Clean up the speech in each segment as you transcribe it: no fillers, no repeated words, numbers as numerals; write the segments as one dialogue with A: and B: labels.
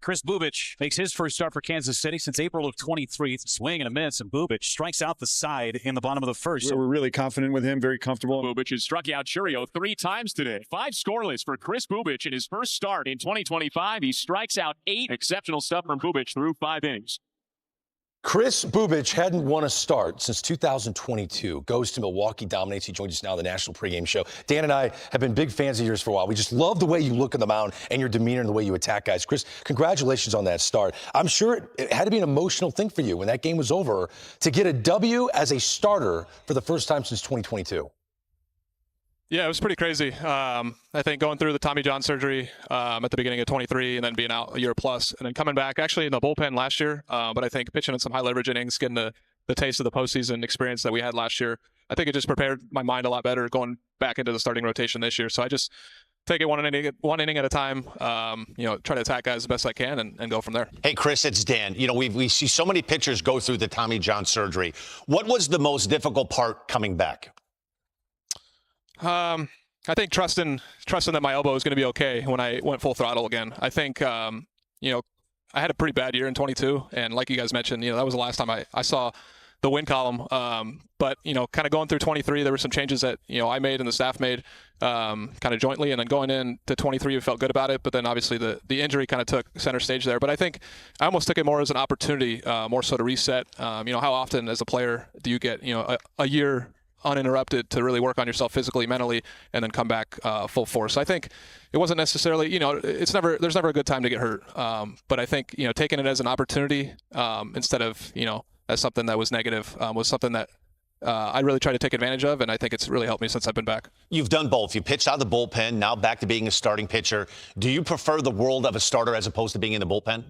A: Kris Bubic makes his first start for Kansas City since April of 23. It's a swing and a miss, and Bubic strikes out the side in the bottom of the first.
B: We're really confident with him, very comfortable.
C: Bubic has struck out Churio 3 times today. 5 scoreless for Kris Bubic in his first start in 2025. He strikes out 8. Exceptional stuff from Bubic through 5 innings.
D: Kris Bubic hadn't won a start since 2022. Goes to Milwaukee, dominates. He joins us now on the National Pregame Show. Dan and I have been big fans of yours for a while. We just love the way you look on the mound and your demeanor and the way you attack guys. Kris, congratulations on that start. I'm sure it had to be an emotional thing for you when that game was over to get a W as a starter for the first time since 2022.
E: Yeah, it was pretty crazy. I think going through the Tommy John surgery at the beginning of 23 and then being out a year plus and then coming back actually in the bullpen last year. But I think pitching in some high leverage innings, getting the taste of the postseason experience that we had last year, I think it just prepared my mind a lot better going back into the starting rotation this year. So I just take it one inning at a time, try to attack guys as best I can and go from there.
F: Hey, Kris, it's Dan. We see so many pitchers go through the Tommy John surgery. What was the most difficult part coming back?
E: I think trusting that my elbow is going to be okay when I went full throttle again. I think, I had a pretty bad year in 22. And like you guys mentioned, that was the last time I saw the win column. But, kind of going through 23, there were some changes that, I made and the staff made kind of jointly. And then going into 23, we felt good about it. But then obviously the injury kind of took center stage there. But I think I almost took it more as an opportunity, more so to reset. How often as a player do you get, a year uninterrupted to really work on yourself physically, mentally, and then come back full force. So I think it wasn't necessarily, there's never a good time to get hurt. But I think, taking it as an opportunity instead of, as something that was negative was something that I really try to take advantage of, and I think it's really helped me since I've been back.
F: You've done both. You pitched out of the bullpen, now back to being a starting pitcher. Do you prefer the world of a starter as opposed to being in the bullpen?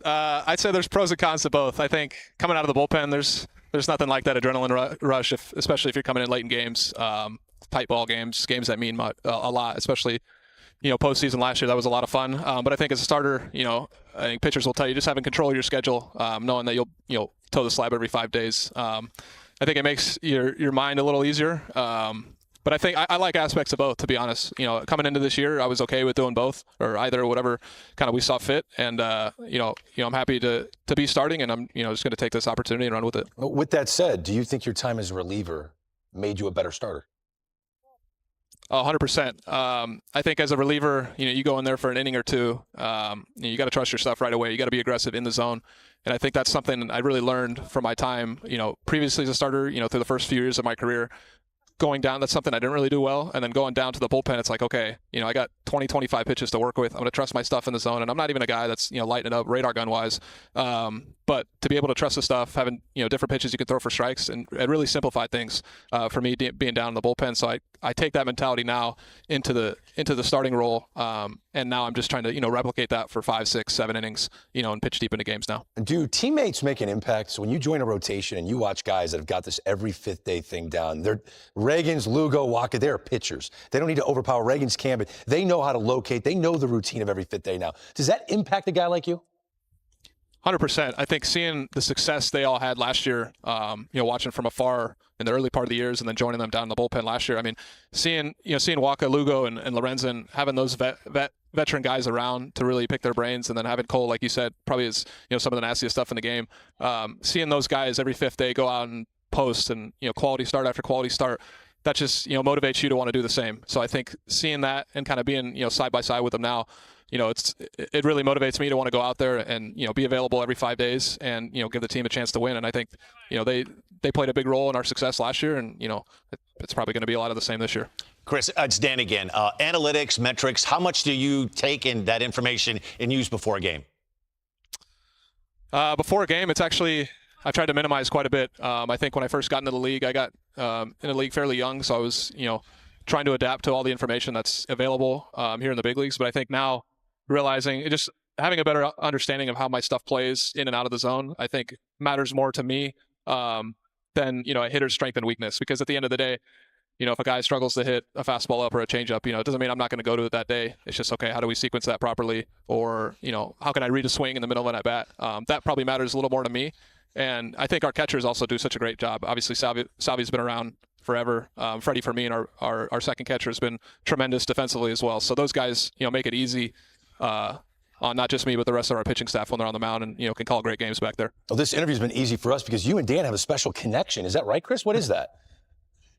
E: I'd say there's pros and cons to both. I think coming out of the bullpen, there's nothing like that adrenaline rush, especially if you're coming in late in games, tight ball games that mean a lot, especially, postseason last year. That was a lot of fun. But I think as a starter, I think pitchers will tell you just having control of your schedule, knowing that you'll toe the slab every 5 days. I think it makes your mind a little easier. But I think I like aspects of both, to be honest. Coming into this year, I was okay with doing both or either, whatever kind of we saw fit. And, I'm happy to be starting, and I'm, just going to take this opportunity and run with it.
D: With that said, do you think your time as a reliever made you a better starter?
E: 100%. I think as a reliever, you go in there for an inning or two. You got to trust your stuff right away. You got to be aggressive in the zone. And I think that's something I really learned from my time, previously as a starter, through the first few years of my career. Going down, that's something I didn't really do well. And then going down to the bullpen, it's like, okay, I got 20, 25 pitches to work with. I'm going to trust my stuff in the zone. And I'm not even a guy that's, lighting it up radar gun wise. But to be able to trust the stuff, having, different pitches you can throw for strikes, and it really simplified things for me being down in the bullpen. So I take that mentality now into the starting role. And now I'm just trying to, replicate that for 5, 6, 7 innings, and pitch deep into games now.
D: Do teammates make an impact? So when you join a rotation and you watch guys that have got this every fifth day thing down, they're Reagans, Lugo, Waka, they're pitchers. They don't need to overpower. Reagans can, but they know how to locate. They know the routine of every fifth day now. Does that impact a guy like you?
E: 100%. I think seeing the success they all had last year, watching from afar in the early part of the years and then joining them down in the bullpen last year. I mean, seeing Waka, Lugo, and Lorenzen, having those veteran guys around to really pick their brains, and then having Cole, like you said, probably is, some of the nastiest stuff in the game. Seeing those guys every fifth day go out and post and, quality start after quality start, that just, motivates you to want to do the same. So I think seeing that and kind of being, side by side with them now, it really motivates me to want to go out there and, be available every 5 days and, give the team a chance to win. And I think, they played a big role in our success last year, and, it's probably going to be a lot of the same this year.
F: Kris, it's Dan again. Analytics, metrics, how much do you take in that information and use before a game?
E: Before a game, it's actually, I've tried to minimize quite a bit. I think when I first got into the league, I got in the league fairly young, so I was, trying to adapt to all the information that's available here in the big leagues. But I think now realizing, just having a better understanding of how my stuff plays in and out of the zone, I think matters more to me than, a hitter's strength and weakness. Because at the end of the day, if a guy struggles to hit a fastball up or a changeup, it doesn't mean I'm not going to go to it that day. It's just, okay, how do we sequence that properly? Or, how can I read a swing in the middle of an at-bat? That probably matters a little more to me. And I think our catchers also do such a great job. Obviously, Salvi's been around forever. Freddie, for me, and our second catcher has been tremendous defensively as well. So those guys, make it easy not just me, but the rest of our pitching staff when they're on the mound and, can call great games back there.
D: Well, this interview's been easy for us because you and Dan have a special connection. Is that right, Kris? What is that?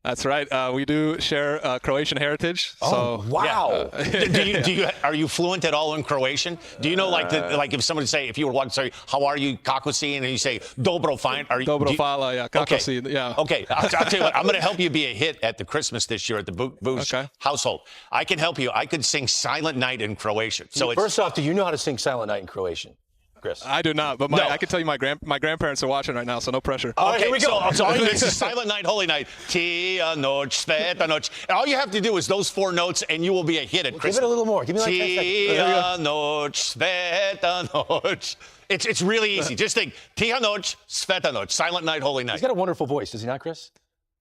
E: That's right. We do share Croatian heritage.
D: Oh,
E: so,
D: wow.
E: Yeah.
F: Are you fluent at all in Croatian? Do you know, like if somebody say, if you were walking, say, how are you, Kakosi? And you say, dobro fine.
E: Dobro hvala, yeah. Kakosi, yeah.
F: Okay. I'll tell you what, I'm going to help you be a hit at the Christmas this year at the Bubic household. I can help you. I could sing Silent Night in Croatian. So
D: First off, do you know how to sing Silent Night in Croatian? Kris?
E: I do not, but I can tell you my grandparents are watching right now, so no pressure.
F: All right, here we go. So this is Silent Night, Holy Night. Tia noć, sveta noć. And all you have to do is those 4 notes, and you will be a hit at Christmas.
D: Give it a little more. Give me like 10 seconds.
F: Tia noć, sveta noć. It's really easy. Just think, Tia noć, sveta noć. Silent Night, Holy Night.
D: He's got a wonderful voice, does he not, Kris?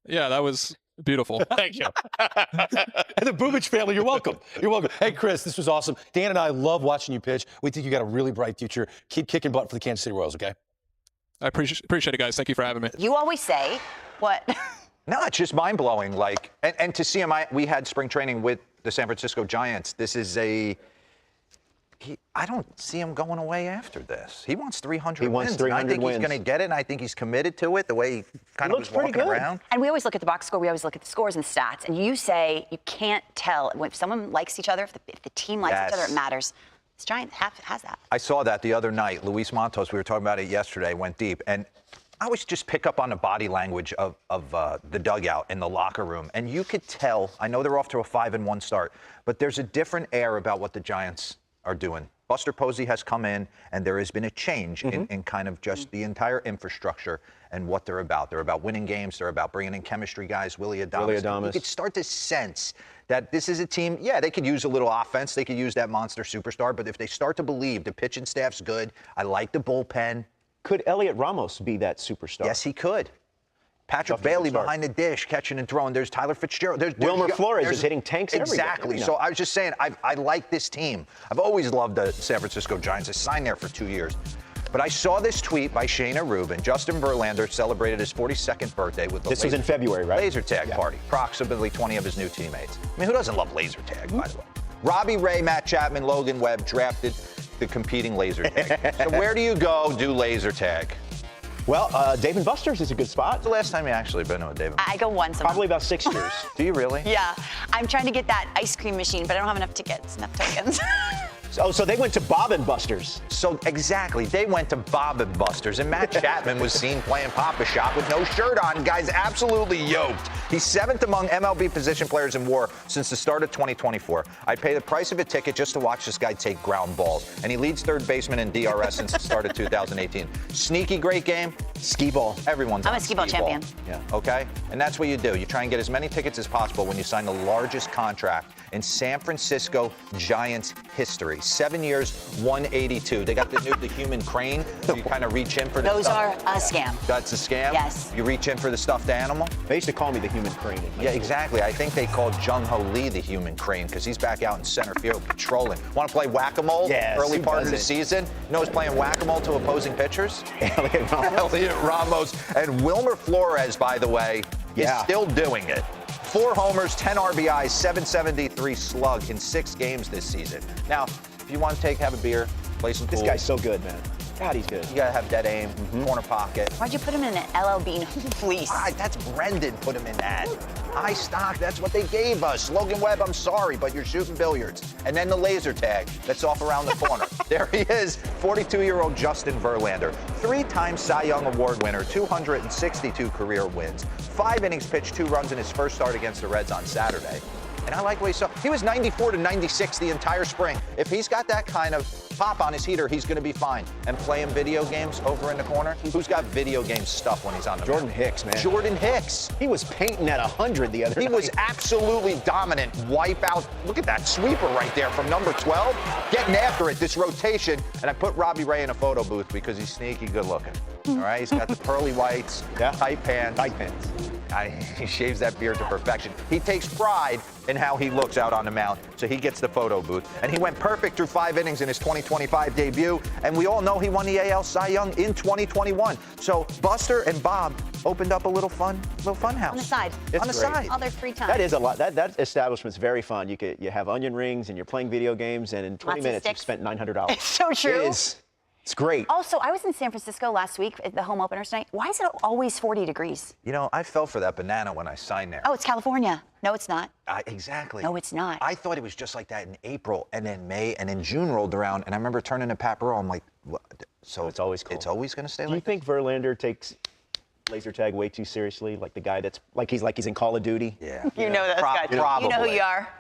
E: Yeah, that was beautiful.
F: Thank you.
D: And the Bubic family, you're welcome. You're welcome. Hey, Kris, this was awesome. Dan and I love watching you pitch. We think you got a really bright future. Keep kicking butt for the Kansas City Royals, okay?
E: I appreciate it, guys. Thank you for having me.
G: You always say, what?
H: No, it's just mind-blowing. Like, and to see him, we had spring training with the San Francisco Giants. This is I don't see him going away after this. He wants 300 wins.
I: He wants 300
H: I think
I: wins.
H: he's going to get it, and I think he's committed to it, the way he kind of was walking around.
G: And we always look at the box score. We always look at the scores and stats. And you say you can't tell. If someone likes each other, if the team likes each other, it matters. This Giant has that.
H: I saw that the other night. Luis Matos, we were talking about it yesterday, went deep. And I always just pick up on the body language of the dugout in the locker room. And you could tell, I know they're off to a 5-1 start, but there's a different air about what the Giants are doing. Buster Posey has come in, and there has been a change in kind of just the entire infrastructure and what they're about. They're about winning games. They're about bringing in chemistry guys, Willie Adames. You could start to sense that this is a team, they could use a little offense. They could use that monster superstar. But if they start to believe the pitching staff's good, I like the bullpen.
I: Could Elliot Ramos be that superstar?
H: Yes, he could. Patrick Bailey behind the dish, catching and throwing. There's Tyler Fitzgerald.
I: Wilmer Flores is hitting tanks
H: Exactly.
I: every day.
H: So I was just saying, I like this team. I've always loved the San Francisco Giants. I signed there for 2 years. But I saw this tweet by Shayna Rubin. Justin Verlander celebrated his 42nd birthday with the
I: This was in February, right?
H: laser tag party. Approximately 20 of his new teammates. I mean, who doesn't love laser tag, by the way? Robbie Ray, Matt Chapman, Logan Webb drafted the competing laser tag. So where do you go do laser tag?
I: Well, Dave & Buster's is a good spot.
H: When's the last time you actually been to a Dave & Buster's?
G: I go once a month.
I: Probably about 6 years.
H: Do you really?
G: Yeah. I'm trying to get that ice cream machine, but I don't have enough tickets, enough tokens.
I: So they went to Bob & Buster's.
H: So exactly, they went to Bob & Buster's, and Matt Chapman was seen playing Papa Shop with no shirt on. Guy's absolutely yoked. He's 7th among MLB position players in WAR since the start of 2024. I'd pay the price of a ticket just to watch this guy take ground balls, and he leads third baseman in DRS since the start of 2018. Sneaky great game.
I: Skee ball.
H: Everyone's
G: I'm
H: on
G: a skee ball champion.
H: Yeah. Okay? And that's what you do. You try and get as many tickets as possible when you sign the largest contract in San Francisco Giants history. 7 years, 182. They got the human crane. So you kind of reach in for the
G: Those are a scam.
H: That's a scam?
G: Yes.
H: You reach in for the stuffed animal?
I: They used to call me the human crane.
H: Yeah, exactly. I think they called Jung Ho Lee the human crane because he's back out in center field patrolling. Want to play whack-a-mole?
I: Yes,
H: early
I: who
H: part of the
I: doesn't?
H: season? You know who's playing whack-a-mole to opposing pitchers?
I: Elliot Ramos.
H: Elliot Ramos. And Wilmer Flores, by the way, is still doing it. 4 homers, 10 RBIs, 773 slug in 6 games this season. Now, if you want to have a beer, play some pool.
I: This guy's so good, man. God, he's good.
H: You got to have dead aim, corner pocket.
G: Why'd you put him in an LL Bean fleece?
H: That's Brendan put him in that. High stock, that's what they gave us. Logan Webb, I'm sorry, but you're shooting billiards. And then the laser tag that's off around the corner. There he is, 42-year-old Justin Verlander. 3-time Cy Young Award winner, 262 career wins. 5 innings pitched, 2 runs in his first start against the Reds on Saturday. And I like what he saw. He was 94 to 96 the entire spring. If he's got that kind of pop on his heater, he's going to be fine. And playing video games over in the corner, who's got video game stuff when he's on the
I: Jordan
H: mound?
I: Hicks, man.
H: Jordan Hicks.
I: He was painting at 100 the other night.
H: He was absolutely dominant. Wipe out. Look at that sweeper right there from number 12. Getting after it, this rotation. And I put Robbie Ray in a photo booth because he's sneaky good looking. All right, he's got the pearly whites, tight pants.
I: Tight pants.
H: He shaves that beard to perfection. He takes pride in how he looks out on the mound, so he gets the photo booth. And he went perfect through 5 innings in his 2025 debut, and we all know he won the AL Cy Young in 2021. So Buster and Bob opened up a little fun house.
G: On the side.
I: It's
H: on the
I: great.
H: side.
G: All their free time.
I: That is a lot. That establishment's very fun. You have onion rings and you're playing video games, and in 20
G: Lots of
I: minutes you've
G: sticks.
I: spent $900.
G: It's so true.
I: It's great.
G: Also, I was in San Francisco last week at the home opener tonight. Why is it always 40 degrees?
H: You know, I fell for that banana when I signed there.
G: Oh, it's California. No, it's not.
H: Exactly.
G: No, it's not.
H: I thought it was just like that in April, and then May, and then June rolled around, and I remember turning to Pat Burrell. I'm like, what? So
I: it's always cold.
H: It's always going to stay
I: Do you
H: like
I: think Verlander takes laser tag way too seriously? Like the guy that's like he's in Call of Duty?
H: this? Yeah.
G: You know that guy. You know who you are.